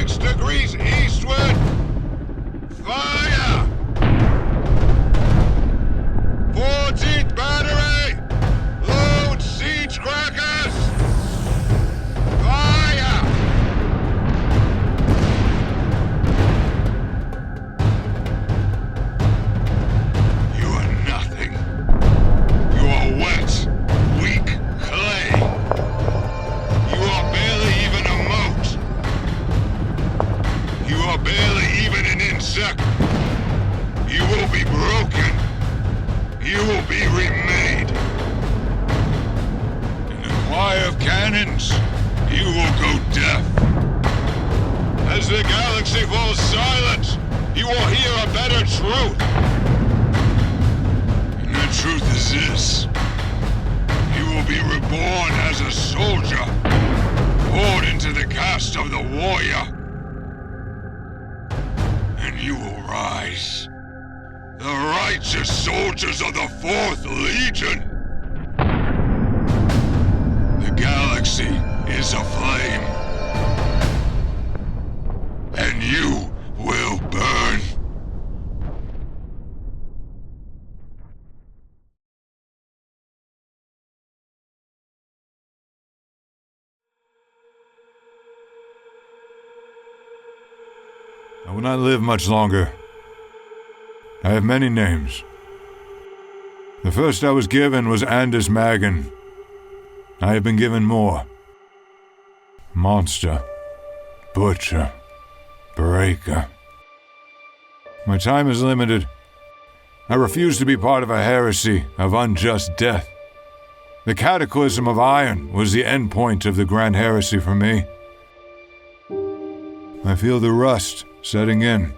6 degrees eastward. Fire! 14th battery! Load siege crackers! Fire! You are nothing. You are wet, weak clay. You are barely even a mote. You are barely even an insect. You will be broken. You will be remade. In the choir of cannons, you will go deaf. As the galaxy falls silent, you will hear a better truth. And the truth is this. You will be reborn as a soldier, poured into the cast of the warrior. And you will rise. The righteous soldiers of the 4th Legion! The galaxy is aflame. And you will burn. I will not live much longer. I have many names. The first I was given was Anders Magan. I have been given more. Monster. Butcher. Breaker. My time is limited. I refuse to be part of a heresy of unjust death. The cataclysm of iron was the end point of the grand heresy for me. I feel the rust setting in.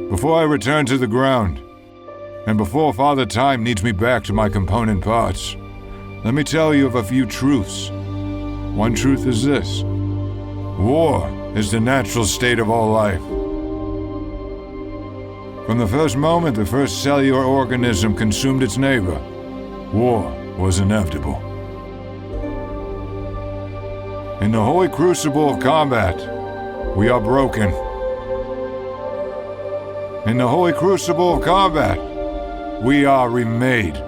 Before I return to the ground, and before Father Time needs me back to my component parts, let me tell you of a few truths. One truth is this: war is the natural state of all life. From the first moment the first cellular organism consumed its neighbor, war was inevitable. In the holy crucible of combat, we are broken. In the holy crucible of combat, we are remade.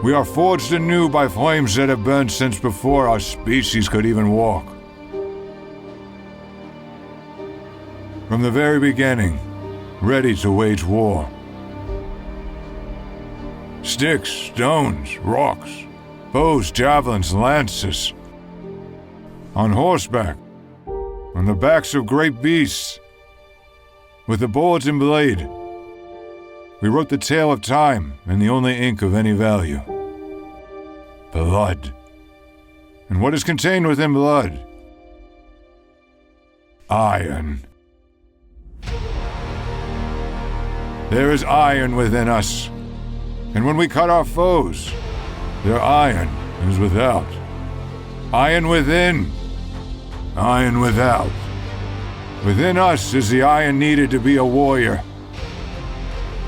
We are forged anew by flames that have burned since before our species could even walk. From the very beginning, ready to wage war. Sticks, stones, rocks, bows, javelins, lances. On horseback, on the backs of great beasts, with the bullets and blade, we wrote the tale of time in the only ink of any value. Blood. And what is contained within blood? Iron. There is iron within us, and when we cut our foes, their iron is without. Iron within. Iron without. Within us is the iron needed to be a warrior.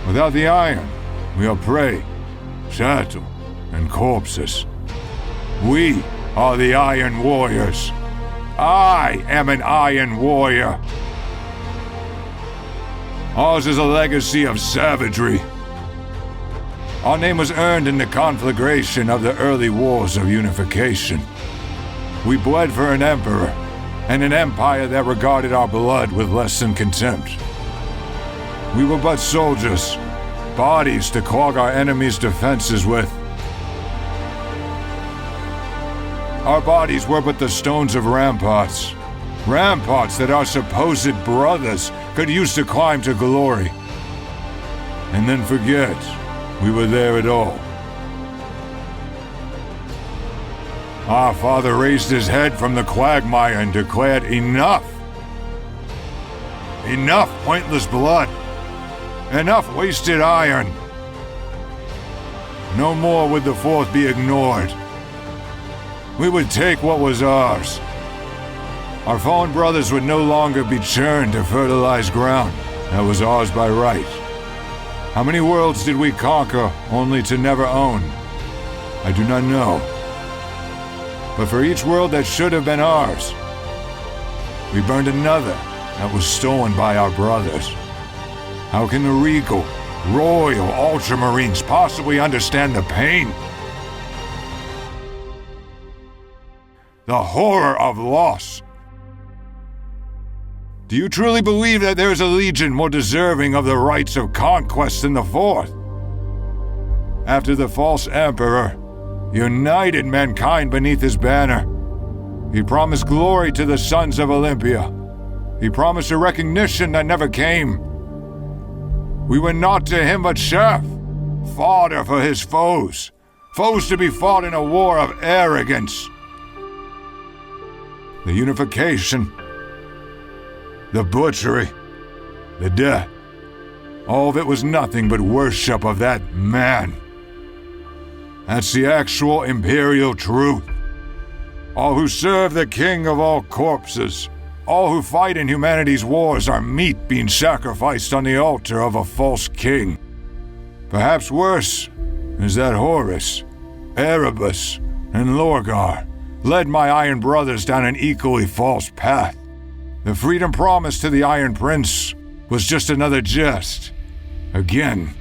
Without the iron, we are prey, chattel, and corpses. We are the Iron Warriors. I am an Iron Warrior. Ours is a legacy of savagery. Our name was earned in the conflagration of the early wars of unification. We bled for an emperor, and an empire that regarded our blood with less than contempt. We were but soldiers, bodies to clog our enemies' defenses with. Our bodies were but the stones of ramparts. Ramparts that our supposed brothers could use to climb to glory. And then forget we were there at all. Our father raised his head from the quagmire and declared, "Enough! Enough pointless blood! Enough wasted iron! No more would the Fourth be ignored. We would take what was ours. Our fallen brothers would no longer be churned to fertilize ground that was ours by right. How many worlds did we conquer only to never own? I do not know. But for each world that should have been ours, we burned another that was stolen by our brothers. How can the regal, royal Ultramarines possibly understand the pain? The horror of loss. Do you truly believe that there is a legion more deserving of the rights of conquest than the Fourth? After the false emperor united mankind beneath his banner, he promised glory to the sons of Olympia. He promised a recognition that never came. We were naught to him but chaff, fodder for his foes, foes to be fought in a war of arrogance. The unification, the butchery, the death, all of it was nothing but worship of that man. That's the actual imperial truth. All who serve the king of all corpses, all who fight in humanity's wars are meat being sacrificed on the altar of a false king. Perhaps worse is that Horus, Erebus, and Lorgar led my Iron Brothers down an equally false path. The freedom promised to the Iron Prince was just another jest. Again,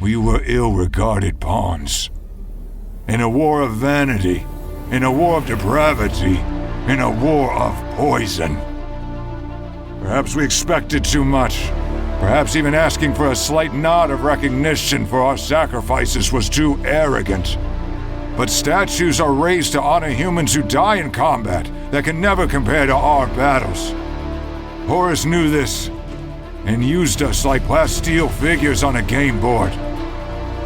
we were ill-regarded pawns. In a war of vanity, in a war of depravity, in a war of poison. Perhaps we expected too much. Perhaps even asking for a slight nod of recognition for our sacrifices was too arrogant. But statues are raised to honor humans who die in combat that can never compare to our battles. Horus knew this, and used us like plasteel figures on a game board.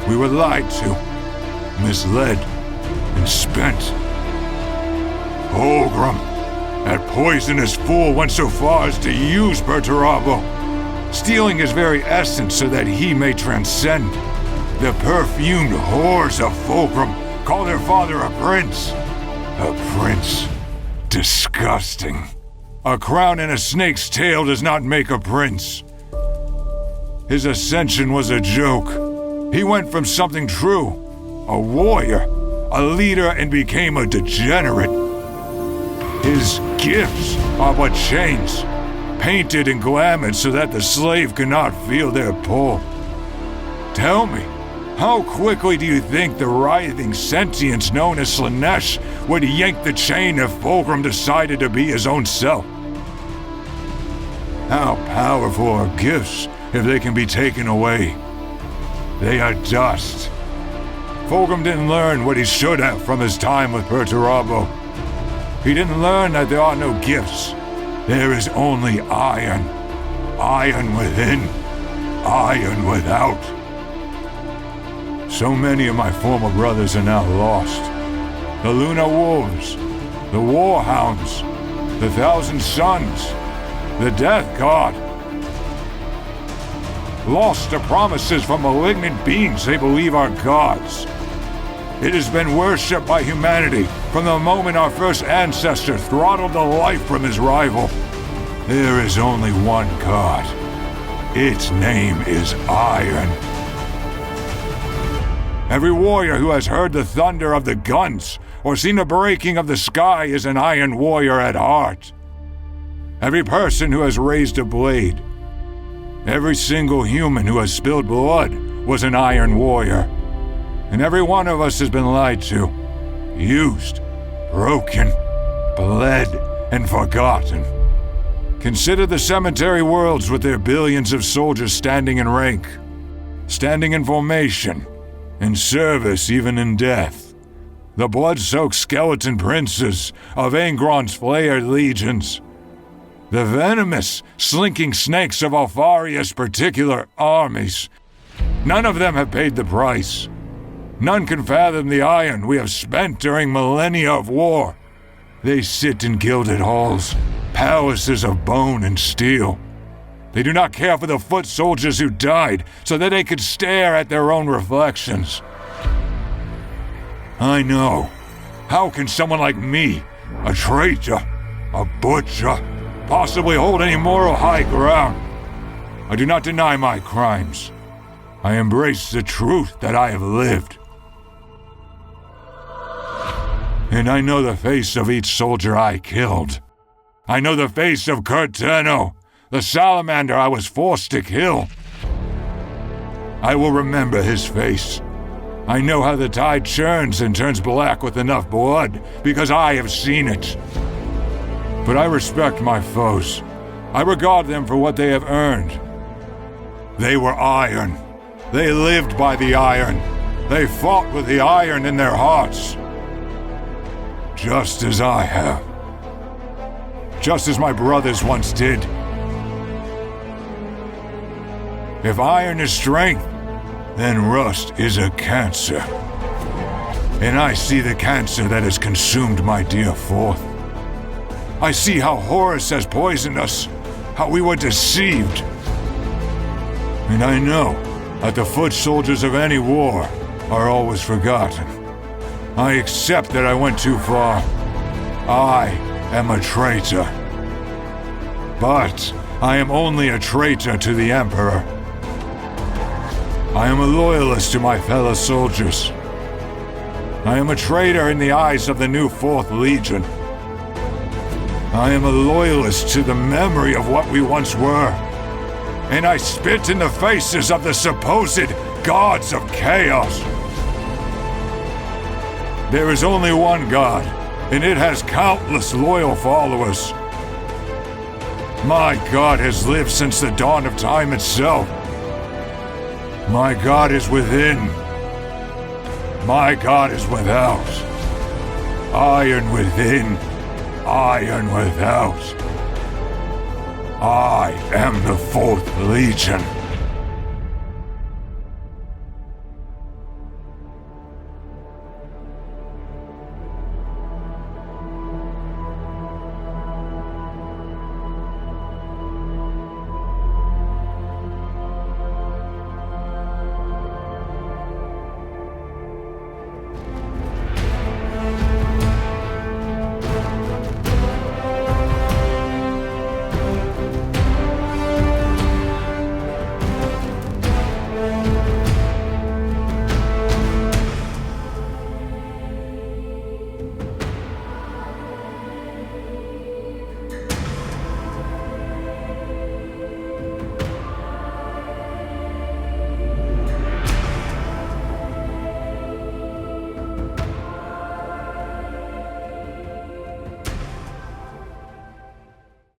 We were lied to, misled, and spent. Fulgrim, that poisonous fool, went so far as to use Perturabo, stealing his very essence so that he may transcend. The perfumed whores of Fulgrim call their father a prince. A prince. Disgusting. A crown and a snake's tail does not make a prince. His ascension was a joke. He went from something true, a warrior, a leader, and became a degenerate. His gifts are but chains, painted and glamored so that the slave cannot feel their pull. Tell me, how quickly do you think the writhing sentience known as Slanesh would yank the chain if Fulgrim decided to be his own self? How powerful are gifts if they can be taken away? They are dust. Fulgrim didn't learn what he should have from his time with Perturabo. He didn't learn that there are no gifts. There is only iron. Iron within, iron without. So many of my former brothers are now lost. The Lunar Wolves, the Warhounds, the Thousand Suns, the Death God. Lost to promises from malignant beings they believe are gods. It has been worshipped by humanity from the moment our first ancestor throttled the life from his rival. There is only one god. Its name is Iron. Every warrior who has heard the thunder of the guns or seen the breaking of the sky is an Iron warrior at heart. Every person who has raised a blade, every single human who has spilled blood was an Iron warrior. And every one of us has been lied to, used, broken, bled, and forgotten. Consider the cemetery worlds with their billions of soldiers standing in rank, standing in formation, in service even in death. The blood-soaked skeleton princes of Angron's flared legions. The venomous, slinking snakes of Alfaria's particular armies. None of them have paid the price. None can fathom the iron we have spent during millennia of war. They sit in gilded halls, palaces of bone and steel. They do not care for the foot soldiers who died so that they could stare at their own reflections. I know. How can someone like me, a traitor, a butcher, possibly hold any moral high ground? I do not deny my crimes. I embrace the truth that I have lived. And I know the face of each soldier I killed. I know the face of Curtano, the salamander I was forced to kill. I will remember his face. I know how the tide churns and turns black with enough blood, because I have seen it. But I respect my foes. I regard them for what they have earned. They were iron. They lived by the iron. They fought with the iron in their hearts. Just as I have. Just as my brothers once did. If iron is strength, then rust is a cancer. And I see the cancer that has consumed my dear Fourth. I see how Horus has poisoned us, how we were deceived. And I know that the foot soldiers of any war are always forgotten. I accept that I went too far. I am a traitor. But I am only a traitor to the Emperor. I am a loyalist to my fellow soldiers. I am a traitor in the eyes of the new 4th Legion. I am a loyalist to the memory of what we once were. And I spit in the faces of the supposed gods of chaos. There is only one God, and it has countless loyal followers. My God has lived since the dawn of time itself. My God is within. My God is without. Iron within, iron without. I am the 4th Legion.